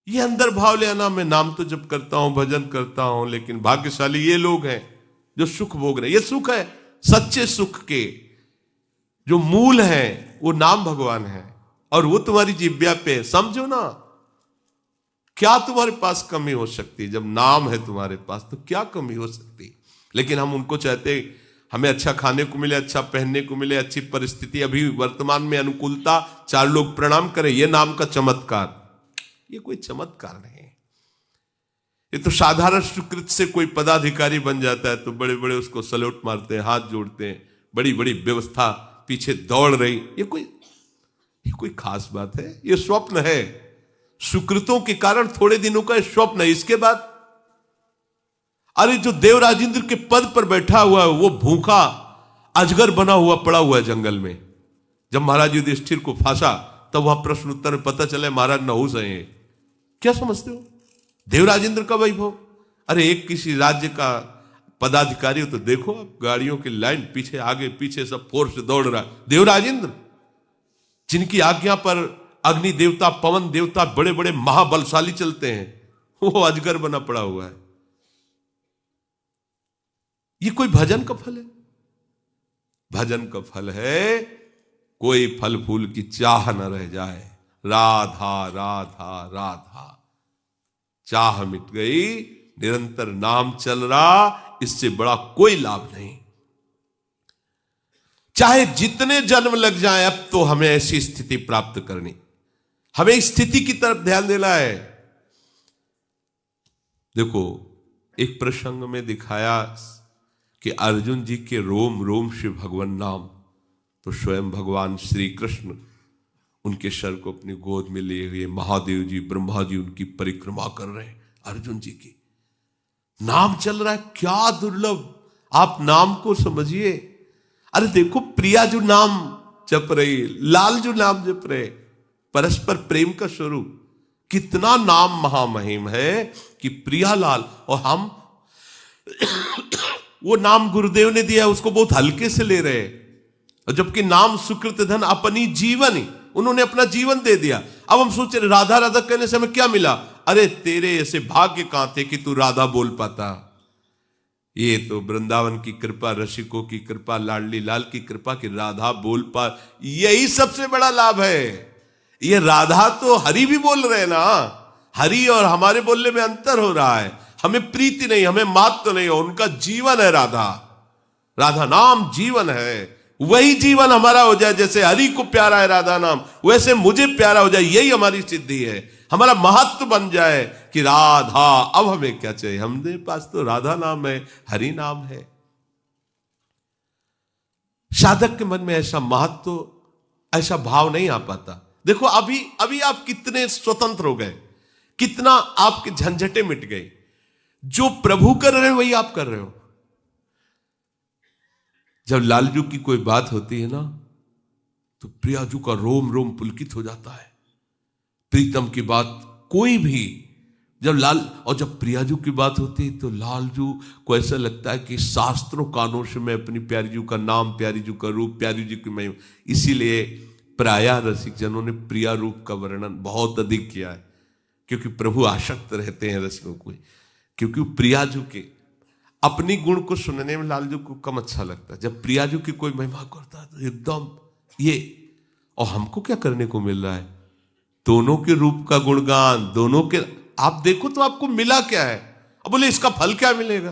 ये अंदर भाव ले आना, मैं नाम तो जप करता हूं, भजन करता हूं, लेकिन भाग्यशाली ये लोग हैं जो सुख भोग रहे। ये सुख है सच्चे सुख के जो मूल है, वो नाम भगवान है, और वो तुम्हारी जिह्वा पे है। समझो ना, क्या तुम्हारे पास कमी हो सकती है? जब नाम है तुम्हारे पास तो क्या कमी हो सकती? लेकिन हम उनको चाहते, हमें अच्छा खाने को मिले, अच्छा पहनने को मिले, अच्छी परिस्थिति, अभी वर्तमान में अनुकूलता, 4 लोग प्रणाम करें, ये नाम का चमत्कार। ये कोई चमत्कार नहीं है। ये तो साधारण सुकृत से कोई पदाधिकारी बन जाता है तो बड़े बड़े उसको सल्यूट मारते हैं, हाथ जोड़ते हैं, बड़ी बड़ी व्यवस्था पीछे दौड़ रही। ये कोई खास बात है? ये स्वप्न है। सुकृतों के कारण थोड़े दिनों का स्वप्न है। इसके बाद अरे जो देवराजेंद्र के पद पर बैठा हुआ है वो भूखा अजगर बना हुआ पड़ा हुआ है जंगल में। जब महाराज युधिष्ठिर को फांसा तब वहां प्रश्न उत्तर में पता चला महाराज नहुस है। क्या समझते हो देवराजेंद्र का वैभव? अरे एक किसी राज्य का पदाधिकारी हो तो देखो, गाड़ियों की लाइन पीछे आगे पीछे सब फोर्स दौड़ रहा है। देवराजेंद्र जिनकी आज्ञा पर अग्नि देवता, पवन देवता, बड़े बड़े महाबलशाली चलते हैं, वो अजगर बना पड़ा हुआ है। ये कोई भजन का फल है? भजन का फल है कोई फल फूल की चाह न रह जाए। राधा राधा राधा, चाह मिट गई, निरंतर नाम चल रहा, इससे बड़ा कोई लाभ नहीं। चाहे जितने जन्म लग जाएं, अब तो हमें ऐसी स्थिति प्राप्त करनी, हमें स्थिति की तरफ ध्यान देना है। देखो, एक प्रसंग में दिखाया कि अर्जुन जी के रोम रोम से भगवान नाम, तो स्वयं भगवान श्री कृष्ण उनके सर को अपनी गोद में लिए हुए, महादेव जी, ब्रह्मा जी उनकी परिक्रमा कर रहे हैं, अर्जुन जी की नाम चल रहा है। क्या दुर्लभ, आप नाम को समझिए। अरे देखो, प्रिया जो नाम जप रही, लाल जो नाम जप रहे, परस्पर प्रेम का स्वरूप, कितना नाम महामहिम है कि प्रिया लाल। और हम वो नाम गुरुदेव ने दिया, उसको बहुत हल्के से ले रहे, और जबकि नाम सुकृत धन अपनी जीवन, उन्होंने अपना जीवन दे दिया। अब हम सोच रहे राधा राधा कहने से हमें क्या मिला? अरे तेरे ऐसे भाग्य कहां थे कि तू राधा बोल पाता। ये तो वृंदावन की कृपा, रसिकों की कृपा, लाडली लाल की कृपा कि राधा बोल पा, यही सबसे बड़ा लाभ है। ये राधा तो हरि भी बोल रहे ना, हरि और हमारे बोलने में अंतर हो रहा है। हमें प्रीति नहीं, हमें मात तो नहीं, उनका जीवन है राधा। राधा नाम जीवन है। वही जीवन हमारा हो जाए, जैसे हरि को प्यारा है राधा नाम, वैसे मुझे प्यारा हो जाए, यही हमारी सिद्धि है। हमारा महत्व बन जाए कि राधा, अब हमें क्या चाहिए? हमारे पास तो राधा नाम है, हरि नाम है। साधक के मन में ऐसा महत्व, ऐसा भाव नहीं आ पाता। देखो अभी आप कितने स्वतंत्र हो गए, कितना आपके झंझटे मिट गए। जो प्रभु कर रहे हो वही आप कर रहे हो। जब लालजू की कोई बात होती है ना, तो प्रियाजू का रोम रोम पुलकित हो जाता है। प्रीतम की बात कोई भी, जब प्रियाजू की बात होती है तो लालजू को ऐसा लगता है कि शास्त्रों कानों से मैं अपनी प्यारी जू का नाम, प्यारी जू का रूप, प्यारी जू की महिमा। इसीलिए प्रायः रसिक जनों ने प्रिया रूप का वर्णन बहुत अधिक किया है, क्योंकि प्रभु आसक्त रहते हैं रसिकों को, क्योंकि प्रियाजू के अपनी गुण को सुनने में लालजू को कम अच्छा लगता है। जब प्रियाजू की कोई महिमा करता है तो एकदम ये, और हमको क्या करने को मिल रहा है? दोनों के रूप का गुणगान, दोनों के आप देखो तो आपको मिला क्या है? अब बोले इसका फल क्या मिलेगा?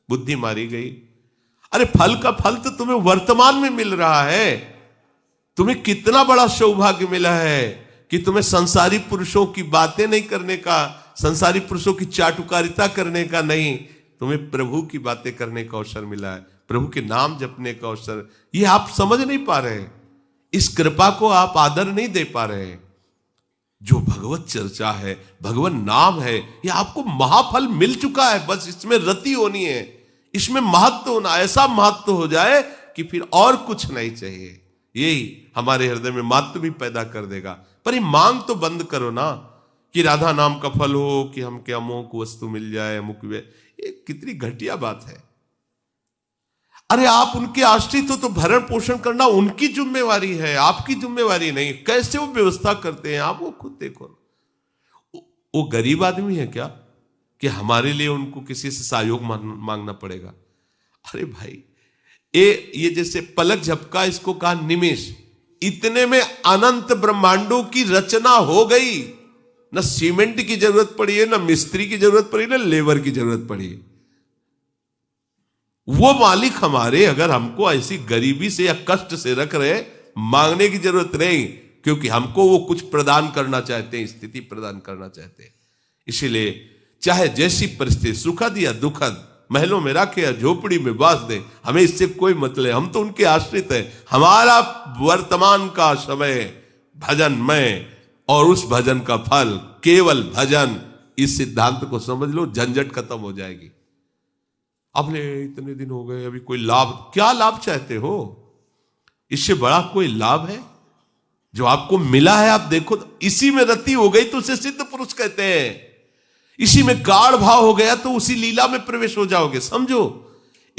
बुद्धि मारी गई। अरे फल का फल तो तुम्हें वर्तमान में मिल रहा है। तुम्हें कितना बड़ा सौभाग्य मिला है कि तुम्हें संसारी पुरुषों की बातें नहीं करने का, संसारी पुरुषों की चाटुकारिता करने का नहीं, तुम्हें प्रभु की बातें करने का अवसर मिला है, प्रभु के नाम जपने का अवसर। ये आप समझ नहीं पा रहे, इस कृपा को आप आदर नहीं दे पा रहे। जो भगवत चर्चा है, भगवान नाम है, ये आपको महाफल मिल चुका है। बस इसमें रति होनी है, इसमें महत्व होना, ऐसा महत्व हो जाए कि फिर और कुछ नहीं चाहिए। यही हमारे हृदय में महत्व भी पैदा कर देगा। पर ये मांग तो बंद करो ना कि राधा नाम का फल हो, कि हमके अमुक वस्तु मिल जाए, अमुक वे, ये कितनी घटिया बात है। अरे आप उनके आश्रित हो तो भरण पोषण करना उनकी जिम्मेवारी है, आपकी जिम्मेवारी नहीं। कैसे वो व्यवस्था करते हैं आप वो खुद देखो। वो गरीब आदमी है क्या कि हमारे लिए उनको किसी से सहयोग मांगना पड़ेगा? अरे भाई, ये जैसे पलक झपका, इसको कहा निमेष, इतने में अनंत ब्रह्मांडों की रचना हो गई। न सीमेंट की जरूरत पड़ी है, न मिस्त्री की जरूरत पड़ी, न लेबर की जरूरत पड़ी है। वो मालिक हमारे अगर हमको ऐसी गरीबी से या कष्ट से रख रहे, मांगने की जरूरत नहीं, क्योंकि हमको वो कुछ प्रदान करना चाहते हैं, स्थिति प्रदान करना चाहते हैं। इसीलिए चाहे जैसी परिस्थिति, सुखद या दुखद, महलों में रखे या झोपड़ी में बास दे, हमें इससे कोई मतलब, हम तो उनके आश्रित हैं। हमारा वर्तमान का समय भजनमय, और उस भजन का फल केवल भजन। इस सिद्धांत को समझ लो, झंझट खत्म हो जाएगी। आपने इतने दिन हो गए, अभी कोई लाभ, क्या लाभ चाहते हो? इससे बड़ा कोई लाभ है जो आपको मिला है? आप देखो, इसी में रति हो गई तो उसे सिद्ध पुरुष कहते हैं। इसी में गाढ़ भाव हो गया तो उसी लीला में प्रवेश हो जाओगे। समझो,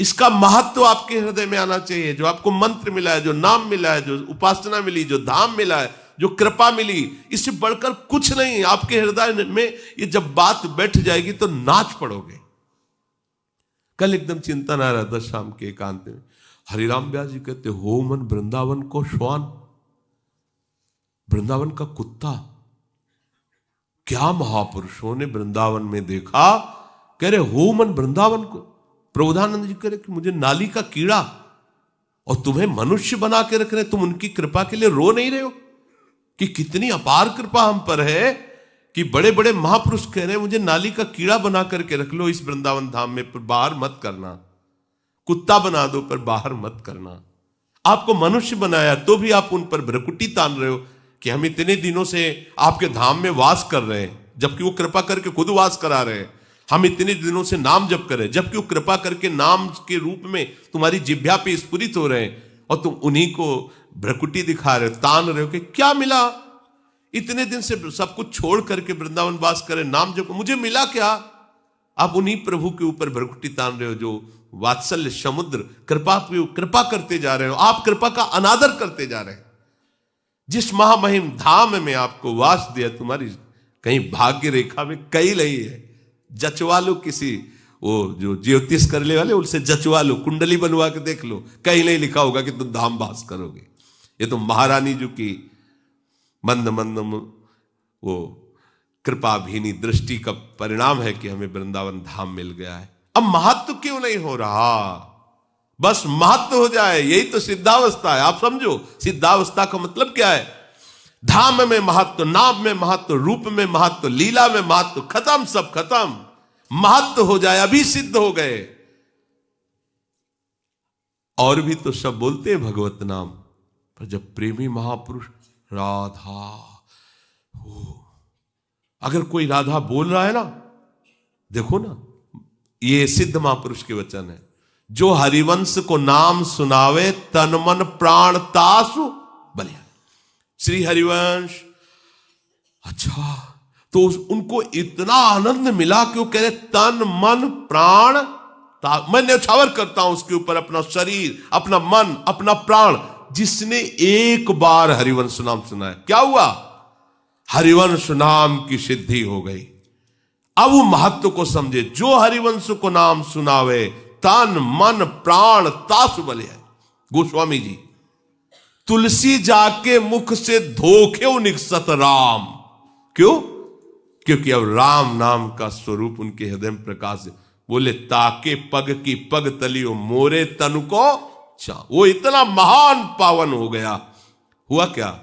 इसका महत्व आपके हृदय में आना चाहिए। जो आपको मंत्र मिला है, जो नाम मिला है, जो उपासना मिली, जो धाम मिला है, जो कृपा मिली, इससे बढ़कर कुछ नहीं। आपके हृदय में ये जब बात बैठ जाएगी तो नाच पड़ोगे। कल एकदम चिंतन आ रहा था शाम के एकांत में, हरिराम व्यास जी कहते, हो मन वृंदावन को श्वान, वृंदावन का कुत्ता। क्या महापुरुषों ने वृंदावन में देखा, कह रहे हो मन वृंदावन को। प्रबोधानंद जी कह रहे कि मुझे नाली का कीड़ा, और तुम्हें मनुष्य बना के रख रहे, तुम उनकी कृपा के लिए रो नहीं रहे हो कि कितनी अपार कृपा हम पर है कि बड़े बड़े महापुरुष कह रहे हैं मुझे नाली का कीड़ा बना करके रख लो इस वृंदावन धाम में, पर बाहर मत करना। कुत्ता बना दो पर बाहर मत करना। आपको मनुष्य बनाया तो भी आप उन पर भ्रकुटी तान रहे हो कि हम इतने दिनों से आपके धाम में वास कर रहे हैं, जबकि वो कृपा करके खुद वास करा रहे हैं। हम इतने दिनों से नाम जप कर रहे हैं, जबकि वो कृपा करके नाम के रूप में तुम्हारी जिह्वा पे स्फुरित हो रहे हैं, और तुम उन्हीं को भ्रकुटी दिखा रहे हो, तान रहे हो कि क्या मिला? इतने दिन से सब कुछ छोड़ करके वृंदावन वास करे, नाम जप, मुझे मिला क्या? आप उन्हीं प्रभु के ऊपर भ्रकुटी तान रहे हो जो वात्सल्य समुद्र कृपा करते जा रहे हो। आप कृपा का अनादर करते जा रहे हैं। जिस महामहिम धाम में आपको वास दिया, तुम्हारी कहीं भाग्य रेखा में कहीं नहीं है। जचवा लो किसी, वो जो ज्योतिष करने वाले, उनसे जचवा लो, कुंडली बनवा के देख लो, कहीं नहीं लिखा होगा कि तुम धाम वास करोगे। ये तो महारानी जी की मंद मंद वो कृपा भीनी दृष्टि का परिणाम है कि हमें वृंदावन धाम मिल गया है। अब महत्व क्यों नहीं हो रहा? बस महत्व हो जाए, यही तो सिद्धावस्था है। आप समझो, सिद्धावस्था का मतलब क्या है? धाम में महत्व, नाम में महत्व, रूप में महत्व, लीला में महत्व, खत्म, सब खत्म। महत्व हो जाए, अभी सिद्ध हो गए। और भी तो सब बोलते हैं भगवत नाम, पर जब प्रेमी महापुरुष राधा हो, अगर कोई राधा बोल रहा है ना, देखो ना, ये सिद्ध महापुरुष के वचन है, जो हरिवंश को नाम सुनावे तन मन प्राण तासु बलिया। श्री हरिवंश, अच्छा, तो उनको इतना आनंद मिला कि वो कह रहे तन मन प्राण, मैं न्यौछावर करता हूं उसके ऊपर अपना शरीर, अपना मन, अपना प्राण। जिसने एक बार हरिवंश नाम सुना है, क्या हुआ? हरिवंश नाम की सिद्धि हो गई। अब वो महत्व को समझे, जो हरिवंश को नाम सुनावे तन मन प्राण तासु बलिया। गोस्वामी जी, तुलसी जाके मुख से धोखे निकसत राम। क्यों? क्योंकि अब राम नाम का स्वरूप उनके हृदय में प्रकाश है। बोले ताके पग की पग तलियो मोरे तनु को चा। वो इतना महान पावन हो गया। हुआ क्या?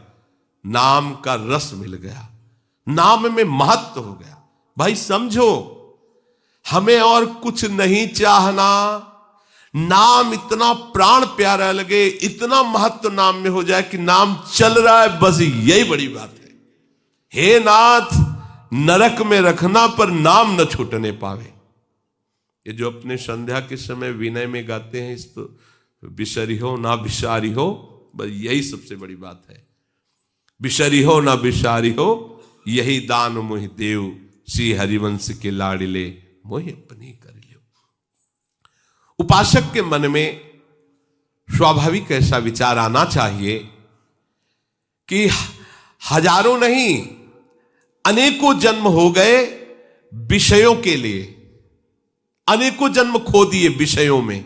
नाम का रस मिल गया, नाम में महत्व हो गया। भाई समझो, हमें और कुछ नहीं चाहना, नाम इतना प्राण प्यारा लगे, इतना महत्व नाम में हो जाए कि नाम चल रहा है, बस यही बड़ी बात है। हे नाथ, नरक में रखना पर नाम न छूटने पावे। ये जो अपने संध्या के समय विनय में गाते हैं, इस तो बिसरी हो ना बिसारी हो, बस यही सबसे बड़ी बात है। बिसरी हो ना बिसारी हो, यही दान मोहि देव, श्री हरिवंश के लाडले मोहि अपनी कर लियो। उपासक के मन में स्वाभाविक ऐसा विचार आना चाहिए कि हजारों नहीं, अनेकों जन्म हो गए विषयों के लिए, अनेकों जन्म खो दिए विषयों में,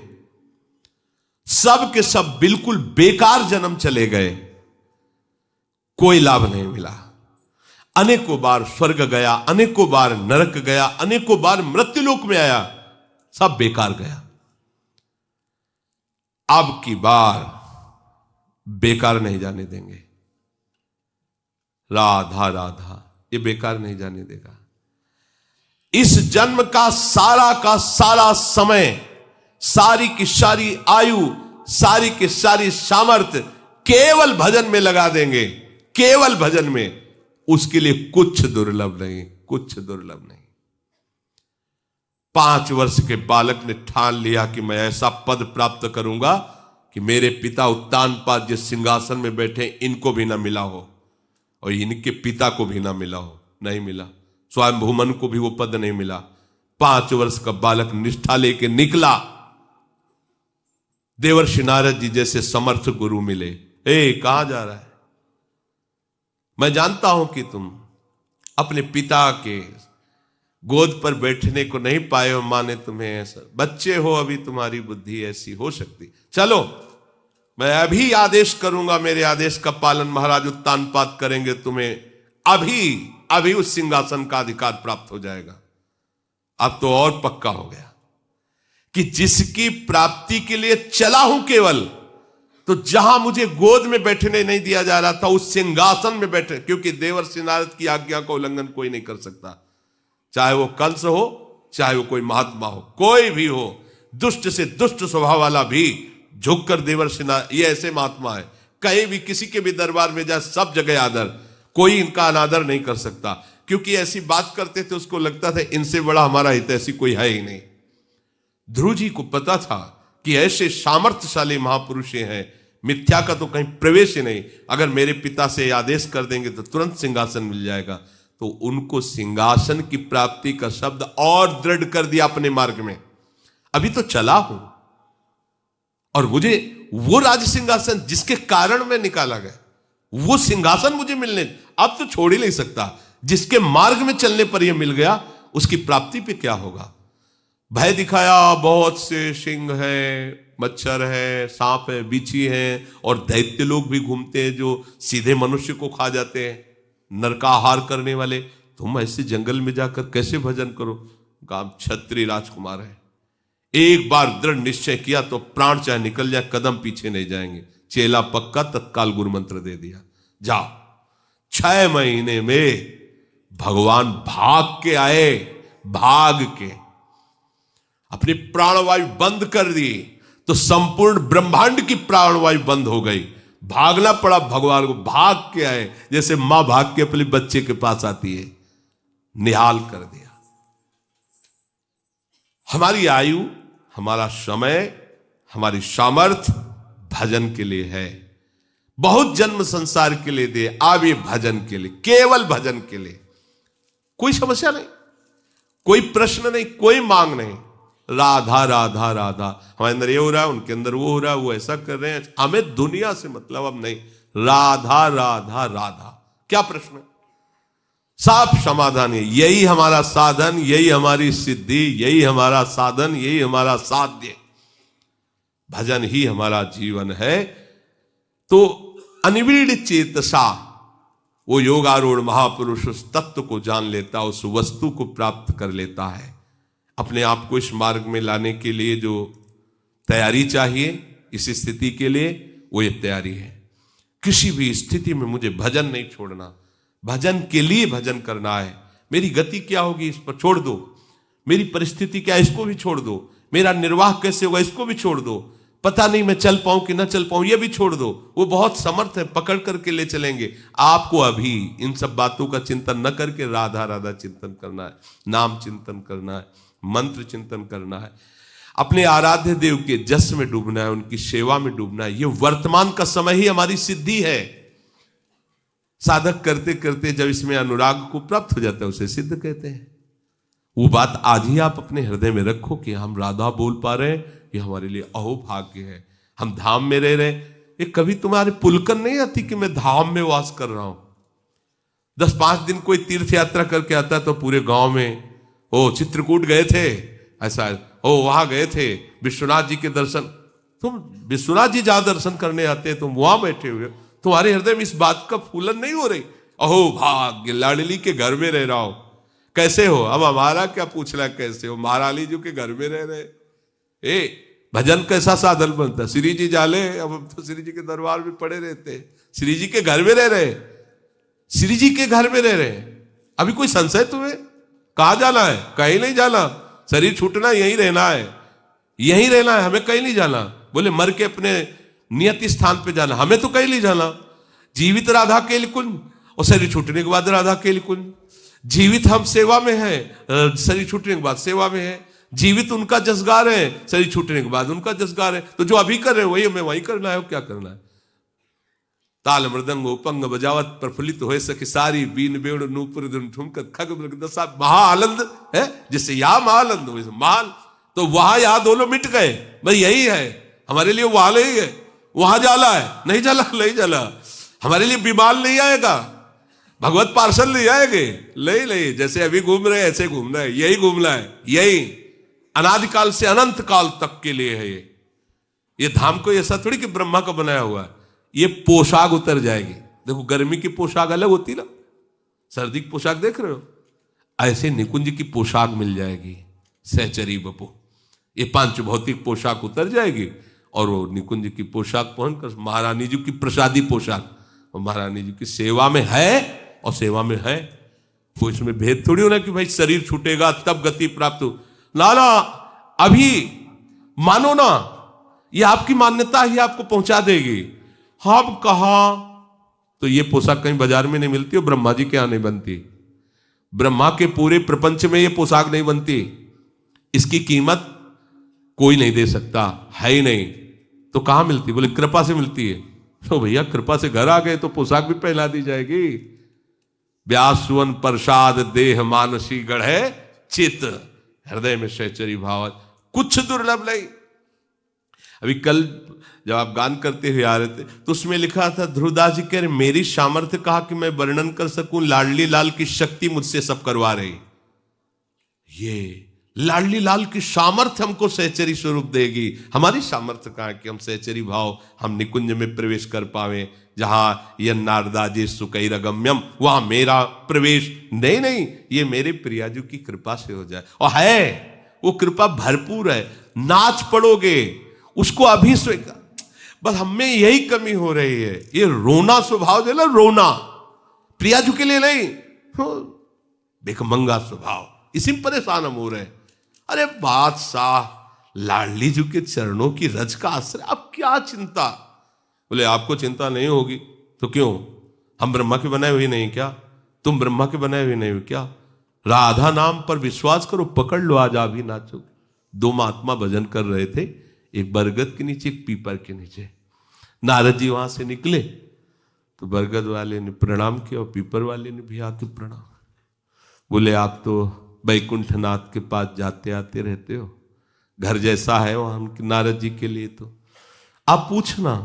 सब के सब बिल्कुल बेकार जन्म चले गए, कोई लाभ नहीं मिला। अनेकों बार स्वर्ग गया, अनेकों बार नरक गया, अनेकों बार मृत्युलोक में आया, सब बेकार गया। अब की बार बेकार नहीं जाने देंगे। राधा राधा ये बेकार नहीं जाने देगा। इस जन्म का सारा समय, सारी की सारी आयु, सारी की सारी सामर्थ्य केवल भजन में लगा देंगे, केवल भजन में। उसके लिए कुछ दुर्लभ नहीं, कुछ दुर्लभ नहीं। 5 वर्ष के बालक ने ठान लिया कि मैं ऐसा पद प्राप्त करूंगा कि मेरे पिता उत्तानपाद जिस सिंहासन में बैठे इनको भी ना मिला हो और इनके पिता को भी ना मिला हो। नहीं मिला। स्वयं भूमन को भी वो पद नहीं मिला। 5 वर्ष का बालक निष्ठा लेके निकला। देवर्षि नारद जी जैसे समर्थ गुरु मिले। कहां जा रहा है? मैं जानता हूं कि तुम अपने पिता के गोद पर बैठने को नहीं पाए हो, मां ने तुम्हें ऐसा, बच्चे हो अभी, तुम्हारी बुद्धि ऐसी हो सकती। चलो मैं अभी आदेश करूंगा, मेरे आदेश का पालन महाराज उत्तानपाद करेंगे, तुम्हें अभी उस सिंहासन का अधिकार प्राप्त हो जाएगा। अब तो और पक्का हो गया कि जिसकी प्राप्ति के लिए चला हूं केवल, तो जहां मुझे गोद में बैठने नहीं दिया जा रहा था उस सिंहासन में बैठे, क्योंकि देवर्षि नारद की आज्ञा का उल्लंघन कोई नहीं कर सकता, चाहे वो कंस हो, चाहे वो कोई महात्मा हो, कोई भी हो। दुष्ट से दुष्ट स्वभाव वाला भी झुककर देवर्षि नारद, ये ऐसे महात्मा है, कहीं भी किसी के भी दरबार में जाए सब जगह आदर, कोई इनका अनादर नहीं कर सकता। क्योंकि ऐसी बात करते थे उसको लगता था इनसे बड़ा हमारा हितैषी कोई है ही नहीं। ध्रुव जी को पता था कि ऐसे सामर्थ्यशाली महापुरुष हैं, मिथ्या का तो कहीं प्रवेश ही नहीं। अगर मेरे पिता से आदेश कर देंगे तो तुरंत सिंहासन मिल जाएगा। तो उनको सिंहासन की प्राप्ति का शब्द और दृढ़ कर दिया अपने मार्ग में। अभी तो चला हूं और मुझे वो राज सिंहासन जिसके कारण मैं निकाला गया, वो सिंहासन मुझे मिलने, अब तो छोड़ ही नहीं सकता। जिसके मार्ग में चलने पर यह मिल गया, उसकी प्राप्ति पे क्या होगा? भय दिखाया, बहुत से सिंह है, मच्छर है, सांप है, बिच्छी है, और दैत्य लोग भी घूमते हैं जो सीधे मनुष्य को खा जाते हैं, नरकाहार करने वाले। तुम ऐसे जंगल में जाकर कैसे भजन करो? गांव क्षत्रिय राजकुमार है, एक बार दृढ़ निश्चय किया तो प्राण चाहे निकल जाए, कदम पीछे नहीं जाएंगे। चेला पक्का, तत्काल गुरु मंत्र दे दिया, जाओ। 6 महीने में भगवान भाग के आए, भाग के अपनी प्राणवायु बंद कर दी, तो संपूर्ण ब्रह्मांड की प्राणवायु बंद हो गई। भागना पड़ा भगवान को, भाग के आए, जैसे मां भाग के अपने बच्चे के पास आती है। निहाल कर दिया। हमारी आयु, हमारा समय, हमारी सामर्थ्य भजन के लिए है। बहुत जन्म संसार के लिए दे, अब ये भजन के लिए, केवल भजन के लिए। कोई समस्या नहीं, कोई प्रश्न नहीं, कोई मांग नहीं। राधा राधा राधा, हमारे अंदर ये हो रहा है, उनके अंदर वो हो रहा है, वो ऐसा कर रहे हैं, हमें दुनिया से मतलब अब नहीं। राधा राधा राधा, क्या प्रश्न? साफ समाधान है। यही हमारा साधन, यही हमारी सिद्धि, यही हमारा साधन, यही हमारा साध्य। भजन ही हमारा जीवन है। तो अनिविड़ चेतसा, वो योगारूढ़ महापुरुष उस तत्व को जान लेता, उस वस्तु को प्राप्त कर लेता है। अपने आप को इस मार्ग में लाने के लिए जो तैयारी चाहिए, इस स्थिति के लिए, वो ये तैयारी है। किसी भी स्थिति में मुझे भजन नहीं छोड़ना, भजन के लिए भजन करना है। मेरी गति क्या होगी इस पर छोड़ दो, मेरी परिस्थिति क्या है इसको भी छोड़ दो, मेरा निर्वाह कैसे होगा इसको भी छोड़ दो, पता नहीं मैं चल पाऊं कि ना चल पाऊं ये भी छोड़ दो। वो बहुत समर्थ है, पकड़ करके ले चलेंगे आपको। अभी इन सब बातों का चिंतन न करके राधा राधा चिंतन करना है, नाम चिंतन करना है, मंत्र चिंतन करना है, अपने आराध्य देव के जस में डूबना है, उनकी सेवा में डूबना है। ये वर्तमान का समय ही हमारी सिद्धि है। साधक करते करते जब इसमें अनुराग को प्राप्त हो जाता है, उसे सिद्ध कहते हैं। वो बात आज ही आप अपने हृदय में रखो कि हम राधा बोल पा रहे हैं, ये हमारे लिए अहो भाग्य है। हम धाम में रह रहे हैं। ये कभी तुम्हारे पुलकन नहीं आती कि मैं धाम में वास कर रहा हूं। 10-5 दिन कोई तीर्थ यात्रा करके आता है तो पूरे गांव में, ओ चित्रकूट गए थे, ऐसा, ओ वहां गए थे विश्वनाथ जी के दर्शन। तुम विश्वनाथ जी जहां दर्शन करने आते हैं तुम वहां बैठे हुए, तुम्हारे हृदय में इस बात का फूलन नहीं हो रही, अहो भाग्य लाडली के घर में रह रहा हो। कैसे हो? अब हमारा क्या पूछना कैसे हो, महारानी जी के घर में रह रहे। भजन कैसा साधन बनता, श्री जी जाले, अब हम तो श्री जी के दरबार में पड़े रहते, श्री जी के घर में रह रहे, श्री जी के घर में रह रहे। अभी कोई संशय तुम्हें? कहां जाना है? कहीं नहीं जाना, शरीर छूटना, यहीं रहना है, यहीं रहना है, हमें कहीं नहीं जाना। बोले मर के अपने नियत स्थान पे जाना, हमें तो कहीं नहीं जाना। जीवित राधा केल कुंज और शरीर छूटने के बाद राधा केल कुंज। जीवित हम सेवा में है, शरीर छूटने के बाद सेवा में है। जीवित उनका जसगार है, शरीर छूटने के बाद उनका जसगार है। तो जो अभी कर रहे हैं वही हमें वही करना है, क्या करना है? ताल मृदंग उपंग बजावत प्रफुल्लित हो सके सारी, बीन बेण नूपुर ठुमकर खग मृग दशा महा आनंद है, जिससे या महानंद हो महान। तो वहां यहां दोनों मिट गए, भाई यही है हमारे लिए, वहां नहीं है, वहां जाला है, नहीं जाला, नहीं जाला। हमारे लिए विमान नहीं आएगा, भगवत पार्सल नहीं आएंगे, नहीं, जैसे अभी घूम रहे ऐसे घूमना है, यही घूमना है, यही अनादिकाल से अनंत काल तक के लिए है। ये धाम को ऐसा थोड़ी कि ब्रह्मा का बनाया हुआ है, ये पोशाक उतर जाएगी। देखो गर्मी की पोशाक अलग होती ना, सर्दी की पोशाक देख रहे हो, ऐसे निकुंज की पोशाक मिल जाएगी, सहचरी बपू। ये पांच भौतिक पोशाक उतर जाएगी और वो निकुंज की पोशाक पहनकर महारानी जी की प्रसादी पोशाक, और महारानी जी की सेवा में है और सेवा में है। कोई इसमें भेद थोड़ी होना कि भाई शरीर छूटेगा तब गति प्राप्त हो, ना, अभी मानो ना, ये आपकी मान्यता ही आपको पहुंचा देगी। हम कहा तो ये पोशाक कहीं बाजार में नहीं मिलती और ब्रह्मा जी के यहां नहीं बनती, ब्रह्मा के पूरे प्रपंच में ये पोशाक नहीं बनती, इसकी कीमत कोई नहीं दे सकता, है ही नहीं। तो कहां मिलती? बोले कृपा से मिलती है। तो भैया कृपा से घर आ गए तो पोशाक भी पहना दी जाएगी। व्यास सुवन प्रसाद देह मानसी गढ़े चित, हृदय में सहचरी भाव कुछ दुर्लभ नहीं। अभी कल जब आप गान करते हुए आ रहे थे तो उसमें लिखा था, ध्रुवदास जी कह रहे मेरी सामर्थ्य कहा कि मैं वर्णन कर सकूं, लाडली लाल की शक्ति मुझसे सब करवा रही। ये लाडली लाल की सामर्थ्य हमको सहचरी स्वरूप देगी। हमारी सामर्थ्य कहा कि हम सहचरी भाव, हम निकुंज में प्रवेश कर पावे, जहां ये नारदाजी सुकैरगम्यम, वहां मेरा प्रवेश नहीं, ये मेरे प्रियाजू की कृपा से हो जाए। और है वो कृपा भरपूर है, नाच पड़ोगे उसको अभी स्वीकार। बस हमें यही कमी हो रही है, ये रोना स्वभाव जो ना, रोना प्रियाजू के लिए नहीं, बेखमंगा स्वभाव, इसी में परेशान हम हो रहे हैं। अरे बादशाह लाडली जी के चरणों की रज का आश्रय, अब क्या चिंता? बोले आपको चिंता नहीं होगी तो क्यों? हम ब्रह्मा के बनाए हुए नहीं क्या? तुम ब्रह्मा के बनाए हुए नहीं हो क्या? राधा नाम पर विश्वास करो, पकड़ लो, आज आ भी नाचो। दो महात्मा भजन कर रहे थे, एक बरगद के नीचे, एक पीपर के नीचे। नारद जी वहां से निकले तो बरगद वाले ने प्रणाम किया और पीपर वाले ने भी आके प्रणाम। बोले आप तो बैकुंठनाथ के पास जाते आते रहते हो, घर जैसा है वहां नारद जी के लिए, तो आप पूछना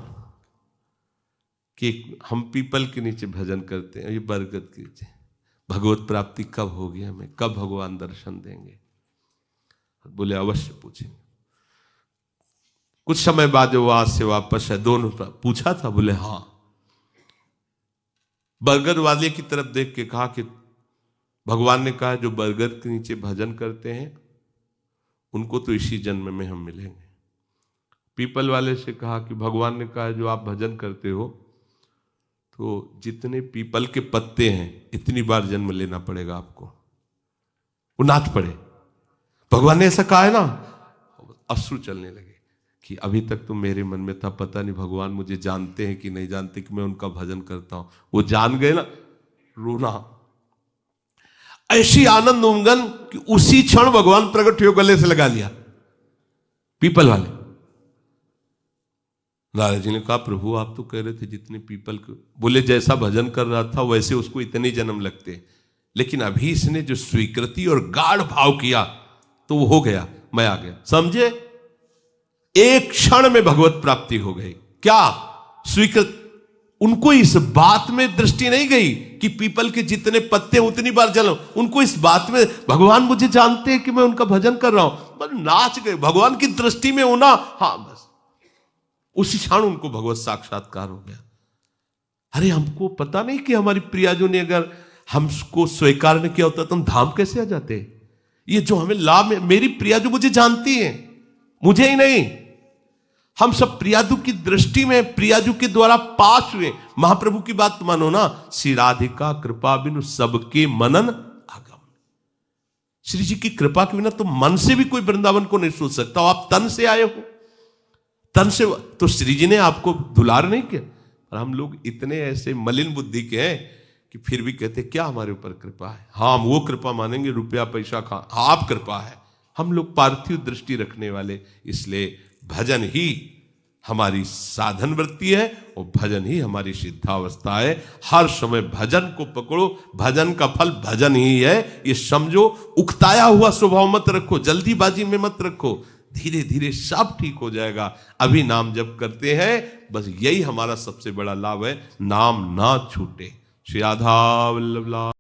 कि हम पीपल के नीचे भजन करते हैं, ये बरगद के नीचे, भगवत प्राप्ति कब होगी, हमें कब भगवान दर्शन देंगे? बोले अवश्य पूछेंगे। कुछ समय बाद जो वहां से वापस है, दोनों पूछा था, बोले हाँ। बरगद वाले की तरफ देख के कहा कि भगवान ने कहा जो बरगद के नीचे भजन करते हैं उनको तो इसी जन्म में हम मिलेंगे। पीपल वाले से कहा कि भगवान ने कहा जो आप भजन करते हो तो जितने पीपल के पत्ते हैं इतनी बार जन्म लेना पड़ेगा आपको। वो नाच पड़े, भगवान ने ऐसा कहा है ना। अश्रु चलने लगे कि अभी तक तो मेरे मन में था, पता नहीं भगवान मुझे जानते हैं कि नहीं जानते कि मैं उनका भजन करता हूं। वो जान गए ना, रोना, ऐसी आनंद उमंगन कि उसी क्षण भगवान प्रकट हुए, गले से लगा लिया पीपल वाले। नारद जी ने कहा प्रभु आप तो कह रहे थे जितने पीपल को, बोले जैसा भजन कर रहा था वैसे उसको इतने जन्म लगते, लेकिन अभी इसने जो स्वीकृति और गाढ़ भाव किया तो वो हो गया, मैं आ गया, समझे? एक क्षण में भगवत प्राप्ति हो गई। क्या स्वीकृत? उनको इस बात में दृष्टि नहीं गई कि पीपल के जितने पत्ते उतनी बार जलो, उनको इस बात में भगवान मुझे जानते हैं कि मैं उनका भजन कर रहा हूं, बस नाच गए भगवान की दृष्टि में होना। हाँ बस उसी क्षण उनको भगवत साक्षात्कार हो गया। अरे हमको पता नहीं कि हमारी प्रियाजों ने अगर हमको स्वीकार नहीं किया होता तो हम धाम कैसे आ जाते। ये जो हमें लाभ है, मेरी प्रियाजू मुझे जानती है, मुझे ही नहीं, हम सब प्रियाजू की दृष्टि में प्रियाजू के द्वारा पास हुए। महाप्रभु की बात मानो ना, श्री राधिका कृपा बिनु सबके मनन आगम। श्री जी की कृपा के बिना तो मन से भी कोई वृंदावन को नहीं सोच सकता। आप तन से आए हो, तन से तो श्री जी ने आपको दुलार नहीं किया। और हम लोग इतने ऐसे मलिन बुद्धि के हैं कि फिर भी कहते क्या हमारे ऊपर कृपा है। हाँ हम वो कृपा मानेंगे, रुपया पैसा खा, आप कृपा है। हम लोग पार्थिव दृष्टि रखने वाले, इसलिए भजन ही हमारी साधन वृत्ति है और भजन ही हमारी सिद्धावस्था है। हर समय भजन को पकड़ो, भजन का फल भजन ही है, ये समझो। उकताया हुआ स्वभाव मत रखो, जल्दीबाजी में मत रखो, धीरे धीरे सब ठीक हो जाएगा। अभी नाम जप करते हैं, बस यही हमारा सबसे बड़ा लाभ है, नाम ना छूटे। श्री राधा वल्लभ।